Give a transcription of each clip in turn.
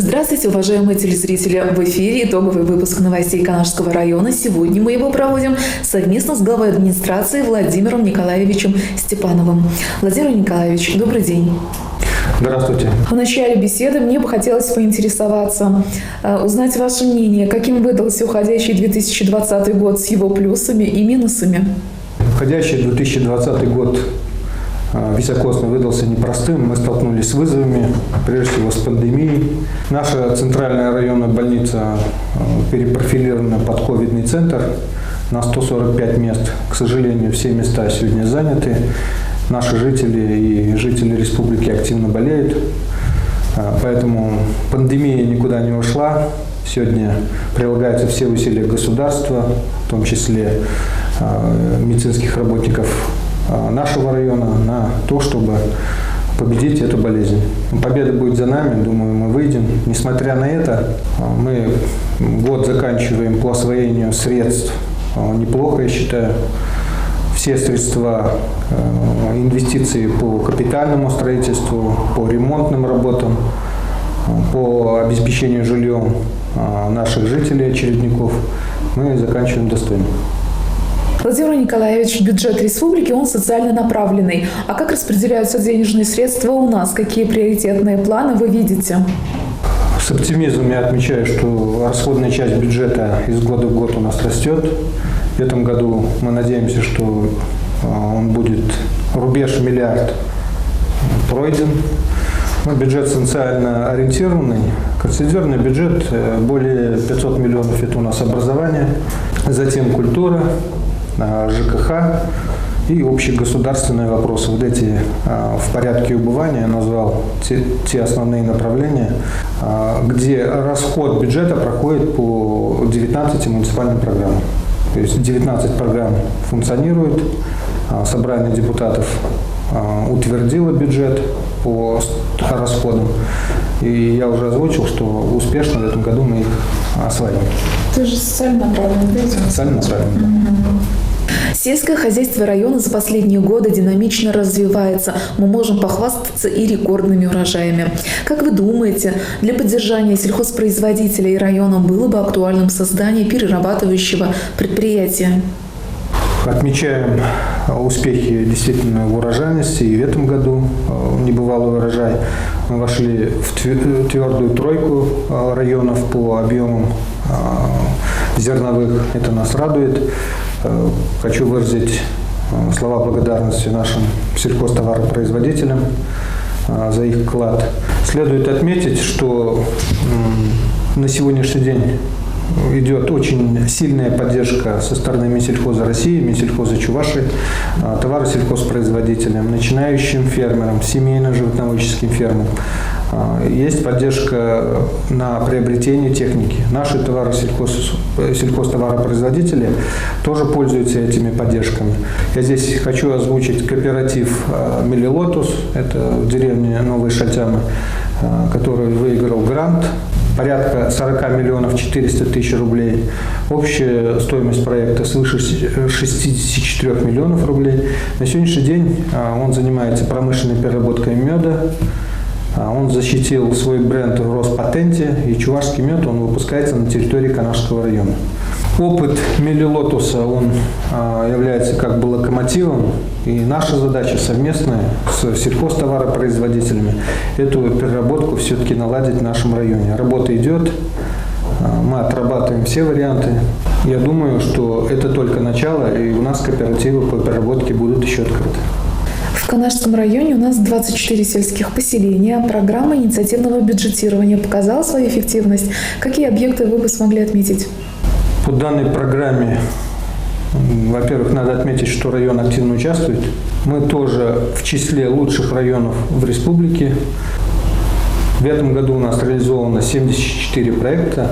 Здравствуйте, уважаемые телезрители! В эфире итоговый выпуск новостей Канашского района. Сегодня мы его проводим совместно с главой администрации Владимиром Николаевичем Степановым. Владимир Николаевич, добрый день! Здравствуйте. В начале беседы мне бы хотелось поинтересоваться, узнать ваше мнение, каким выдался уходящий 2020 год с его плюсами и минусами. Уходящий 2020 год високосный выдался непростым. Мы столкнулись с вызовами, прежде всего с пандемией. Наша центральная районная больница перепрофилирована под ковидный центр на 145 мест. К сожалению, все места сегодня заняты. Наши жители и жители республики активно болеют. Поэтому пандемия никуда не ушла. Сегодня прилагаются все усилия государства, в том числе медицинских работников нашего района, на то, чтобы победить эту болезнь. Победа будет за нами, думаю, мы выйдем. Несмотря на это, мы год заканчиваем по освоению средств неплохо, я считаю. Все средства, инвестиции по капитальному строительству, по ремонтным работам, по обеспечению жильем наших жителей, очередников, мы заканчиваем достойно. Владимир Николаевич, бюджет республики, он социально направленный. А как распределяются денежные средства у нас? Какие приоритетные планы вы видите? С оптимизмом я отмечаю, что расходная часть бюджета из года в год у нас растет. В этом году мы надеемся, что он будет рубеж миллиард пройден. Бюджет социально ориентированный. Консолидированный бюджет более 500 миллионов – это у нас образование, затем культура, ЖКХ и общегосударственные вопросы. Вот эти в порядке убывания я назвал те основные направления, где расход бюджета проходит по 19 муниципальным программам. То есть 19 программ функционирует, собрание депутатов утвердило бюджет по расходам. И я уже озвучил, что успешно в этом году мы их осваиваем. Это же социально направленный, да? Социально направленный. Сельское хозяйство района за последние годы динамично развивается. Мы можем похвастаться и рекордными урожаями. Как вы думаете, для поддержания сельхозпроизводителей района было бы актуальным создание перерабатывающего предприятия? Отмечаем успехи действительно в урожайности. И в этом году небывалый урожай. Мы вошли в твердую тройку районов по объемам зерновых. Это нас радует. Хочу выразить слова благодарности нашим сельхозтоваропроизводителям за их вклад. Следует отметить, что на сегодняшний день идет очень сильная поддержка со стороны Минсельхоза России, Минсельхоза Чувашии, товаросельхозпроизводителям, начинающим фермерам, семейно-животноводческим фермам. Есть поддержка на приобретение техники. Наши сельхозтоваропроизводители тоже пользуются этими поддержками. Я здесь хочу озвучить кооператив «Мелилотус», это в деревне Новые Шальтямы, который выиграл грант. Порядка 40 миллионов 400 тысяч рублей. Общая стоимость проекта свыше 64 миллионов рублей. На сегодняшний день он занимается промышленной переработкой меда. Он защитил свой бренд в Роспатенте, и чувашский мед он выпускается на территории Канашского района. Опыт Мелилотуса, он является как бы локомотивом, и наша задача совместная с сельхозтоваропроизводителями эту переработку все-таки наладить в нашем районе. Работа идет, мы отрабатываем все варианты. Я думаю, что это только начало, и у нас кооперативы по переработке будут еще открыты. В Канашском районе у нас 24 сельских поселения. Программа инициативного бюджетирования показала свою эффективность. Какие объекты вы бы смогли отметить? По данной программе, во-первых, надо отметить, что район активно участвует. Мы тоже в числе лучших районов в республике. В этом году у нас реализовано 74 проекта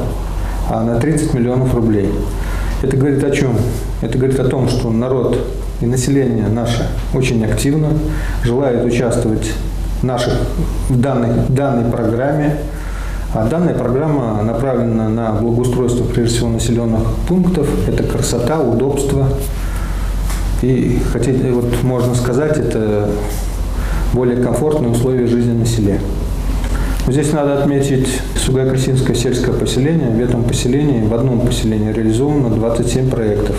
на 30 миллионов рублей. Это говорит о чем? Это говорит о том, что народ и население наше очень активно желает участвовать в данной программе. А данная программа направлена на благоустройство, прежде всего, населенных пунктов. Это красота, удобство. И, можно сказать, это более комфортные условия жизни на селе. Здесь надо отметить Сугай-Красинское сельское поселение. В этом поселении, в одном поселении реализовано 27 проектов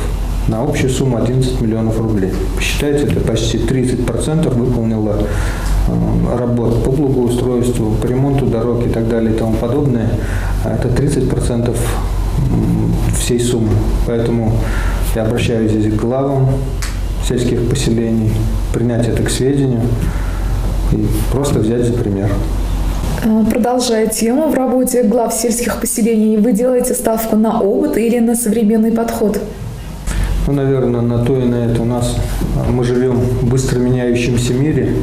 на общую сумму 11 миллионов рублей. Посчитайте, это почти 30% выполнило работ по благоустройству, по ремонту дорог и так далее и тому подобное. Это 30% всей суммы. Поэтому я обращаюсь здесь к главам сельских поселений, принять это к сведению и просто взять за пример. Продолжая тему, в работе глав сельских поселений вы делаете ставку на опыт или на современный подход? Ну, наверное, на то и на это. Мы живем в быстро меняющемся мире,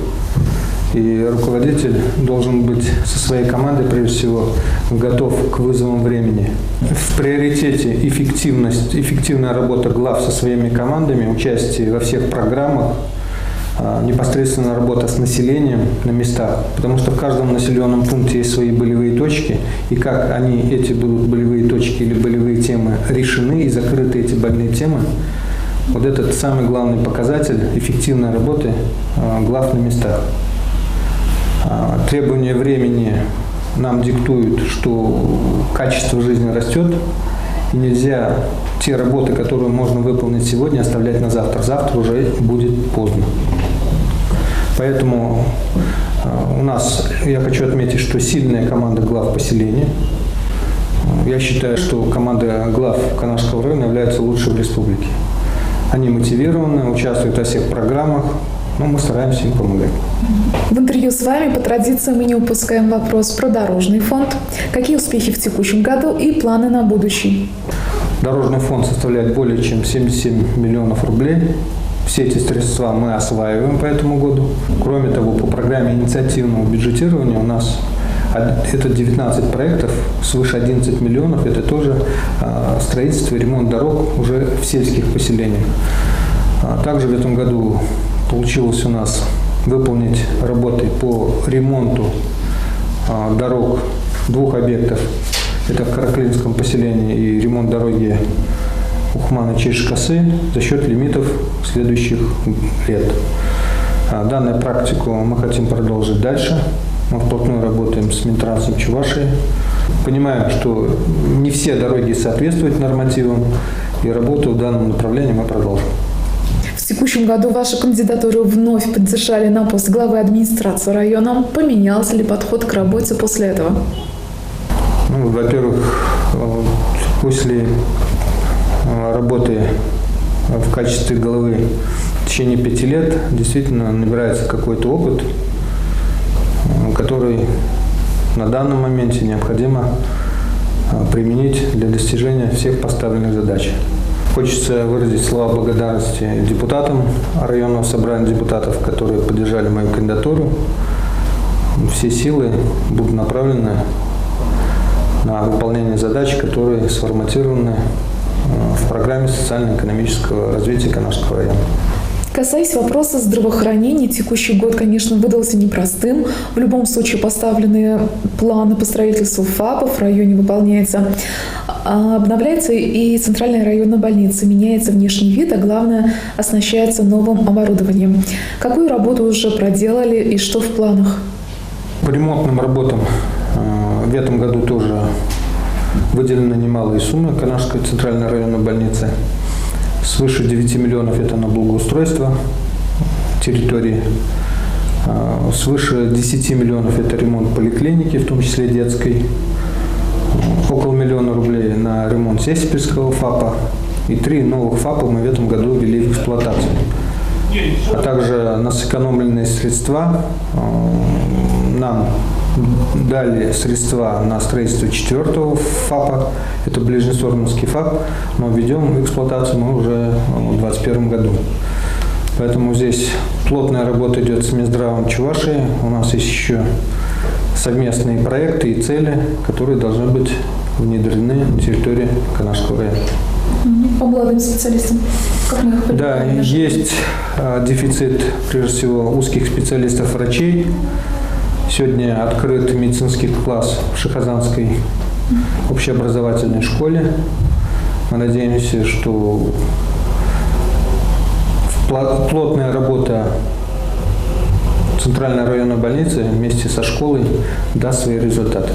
и руководитель должен быть со своей командой, прежде всего, готов к вызовам времени. В приоритете эффективная работа глав со своими командами, участие во всех программах, непосредственно работа с населением на местах, потому что в каждом населенном пункте есть свои болевые точки, и как эти будут болевые точки или болевые темы решены и закрыты эти больные темы, вот этот самый главный показатель эффективной работы глав на местах. Требования времени нам диктуют, что качество жизни растет, и нельзя те работы, которые можно выполнить сегодня, оставлять на завтра. Завтра уже будет поздно. Поэтому я хочу отметить, что сильная команда глав поселения. Я считаю, что команда глав Канашского района является лучшей в республике. Они мотивированы, участвуют во всех программах, но мы стараемся им помогать. В интервью с вами по традиции мы не упускаем вопрос про дорожный фонд. Какие успехи в текущем году и планы на будущий? Дорожный фонд составляет более чем 77 миллионов рублей. Все эти средства мы осваиваем по этому году. Кроме того, по программе инициативного бюджетирования у нас это 19 проектов, свыше 11 миллионов. Это тоже строительство и ремонт дорог уже в сельских поселениях. Также в этом году получилось у нас выполнить работы по ремонту дорог двух объектов. Это в Караклинском поселении и ремонт дороги Ухманы-Чейш-Косы за счет лимитов следующих лет. Данную практику мы хотим продолжить дальше. Мы вплотную работаем с Минтрансом Чувашии. Понимаем, что не все дороги соответствуют нормативам, и работу в данном направлении мы продолжим. В текущем году вашу кандидатуру вновь поддержали на пост главы администрации района. Поменялся ли подход к работе после этого? Во-первых, после работы в качестве главы в течение 5 лет действительно набирается какой-то опыт, который на данном моменте необходимо применить для достижения всех поставленных задач. Хочется выразить слова благодарности депутатам районного собрания депутатов, которые поддержали мою кандидатуру. Все силы будут направлены на выполнение задач, которые сформатированы в программе социально-экономического развития Канашского района. Касаясь вопроса здравоохранения, текущий год, конечно, выдался непростым. В любом случае поставленные планы по строительству ФАПов в районе выполняются. Обновляется и центральная районная больница, меняется внешний вид, а главное, оснащается новым оборудованием. Какую работу уже проделали и что в планах? По ремонтным работам в этом году тоже выделены немалые суммы Канашской центральной районной больницы. Свыше 9 миллионов это на благоустройство территории. Свыше 10 миллионов это ремонт поликлиники, в том числе детской. Около 1 миллиона рублей на ремонт Сесипельского ФАПа. И 3 новых ФАПа мы в этом году ввели в эксплуатацию. А также на сэкономленные средства нам дали средства на строительство 4-го ФАПа, это Ближнесормовский ФАП, но введем в эксплуатацию мы уже в 2021 году. Поэтому здесь плотная работа идет с Минздравом Чувашии. У нас есть еще совместные проекты и цели, которые должны быть внедрены на территории Канашского района. По молодым специалистам? Как мы их Да, есть дефицит, прежде всего, узких специалистов-врачей. Сегодня открыт медицинский класс в Шахазанской общеобразовательной школе. Мы надеемся, что плотная работа Центральная районная больница вместе со школой даст свои результаты.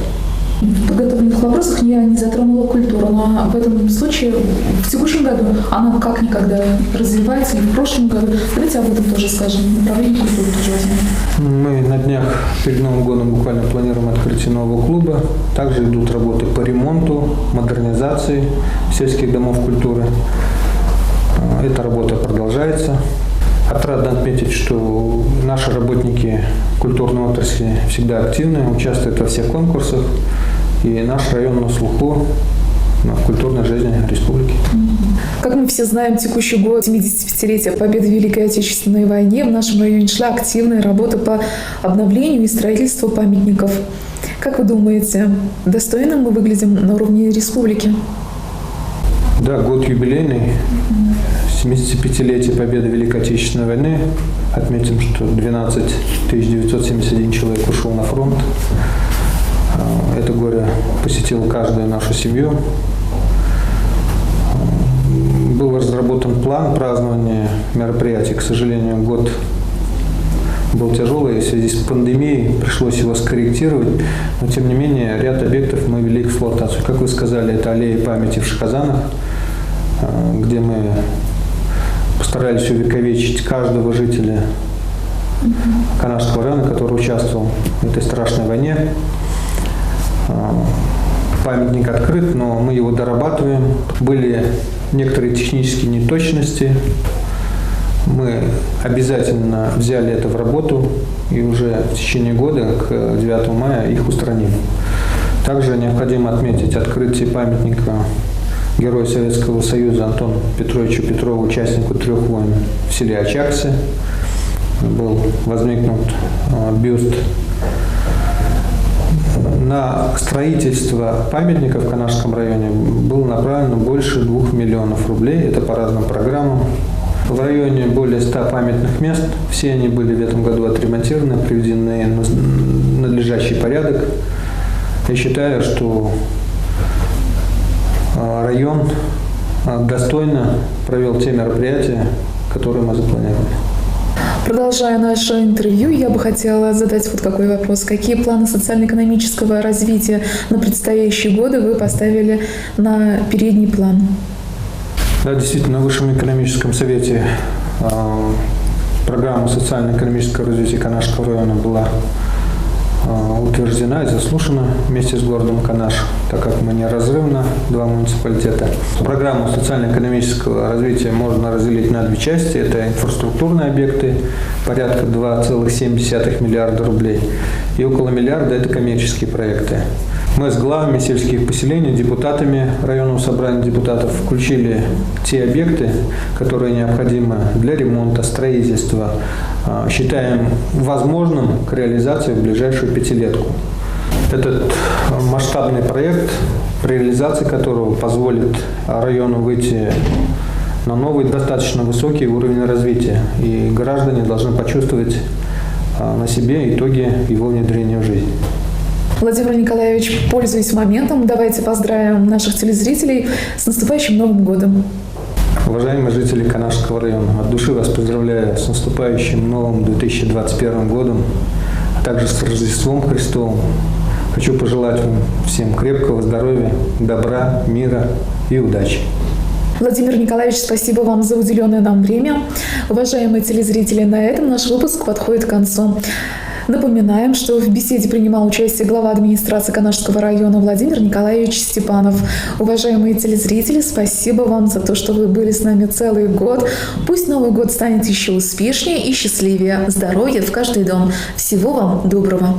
В подготовленных вопросах я не затронула культуру, но в этом случае в текущем году она как никогда развивается, и в прошлом году. Давайте об этом тоже скажем. Направление культуры тоже возьмем. Мы на днях перед Новым годом буквально планируем открытие нового клуба. Также идут работы по ремонту, модернизации сельских домов культуры. Эта работа продолжается. Отрадно отметить, что наши работники культурной отрасли всегда активны, участвуют во всех конкурсах, и наш район на слуху в культурной жизни республики. Как мы все знаем, текущий год 75-летия Победы в Великой Отечественной войне в нашем районе шла активная работа по обновлению и строительству памятников. Как вы думаете, достойно мы выглядим на уровне республики? Да, год юбилейный. 75-летие Победы в Великой Отечественной войны. Отметим, что 12 971 человек ушел на фронт. Это горе посетило каждую нашу семью. Был разработан план празднования мероприятий. К сожалению, год был тяжелый, в связи с пандемией пришлось его скорректировать, но тем не менее ряд объектов мы ввели в эксплуатацию. Как вы сказали, это аллея памяти в Шахазанах, где мы постарались увековечить каждого жителя Канашского района, который участвовал в этой страшной войне. Памятник открыт, но мы его дорабатываем. Были некоторые технические неточности. Мы обязательно взяли это в работу и уже в течение года, к 9 мая, их устраним. Также необходимо отметить открытие памятника Герою Советского Союза Антону Петровичу Петрову, участнику 3 войн в селе Очаксы. Был воздвигнут бюст. На строительство памятника в Канашском районе было направлено больше 2 миллионов рублей. Это по разным программам. В районе более 100 памятных мест. Все они были в этом году отремонтированы, приведены в надлежащий порядок. Я считаю, что район достойно провел те мероприятия, которые мы запланировали. Продолжая наше интервью, я бы хотела задать вот какой вопрос. Какие планы социально-экономического развития на предстоящие годы вы поставили на передний план? Да, действительно, на Высшем экономическом совете программа социально-экономического развития Канашского района была утверждена и заслушана вместе с городом Канаш, так как мы неразрывно, 2 муниципалитета. Программу социально-экономического развития можно разделить на 2 части. Это инфраструктурные объекты, порядка 2,7 миллиарда рублей, и около миллиарда – это коммерческие проекты. Мы с главами сельских поселений, депутатами районного собрания депутатов включили те объекты, которые необходимы для ремонта, строительства, считаем возможным к реализации в ближайшую 5-летку. Этот масштабный проект, при реализации которого позволит району выйти на новый, достаточно высокий уровень развития, и граждане должны почувствовать на себе итоги его внедрения в жизнь. Владимир Николаевич, пользуясь моментом, давайте поздравим наших телезрителей с наступающим Новым годом. Уважаемые жители Канашского района, от души вас поздравляю с наступающим новым 2021 годом, а также с Рождеством Христовым. Хочу пожелать вам всем крепкого здоровья, добра, мира и удачи. Владимир Николаевич, спасибо вам за уделенное нам время. Уважаемые телезрители, на этом наш выпуск подходит к концу. Напоминаем, что в беседе принимал участие глава администрации Канашского района Владимир Николаевич Степанов. Уважаемые телезрители, спасибо вам за то, что вы были с нами целый год. Пусть Новый год станет еще успешнее и счастливее. Здоровья в каждый дом. Всего вам доброго.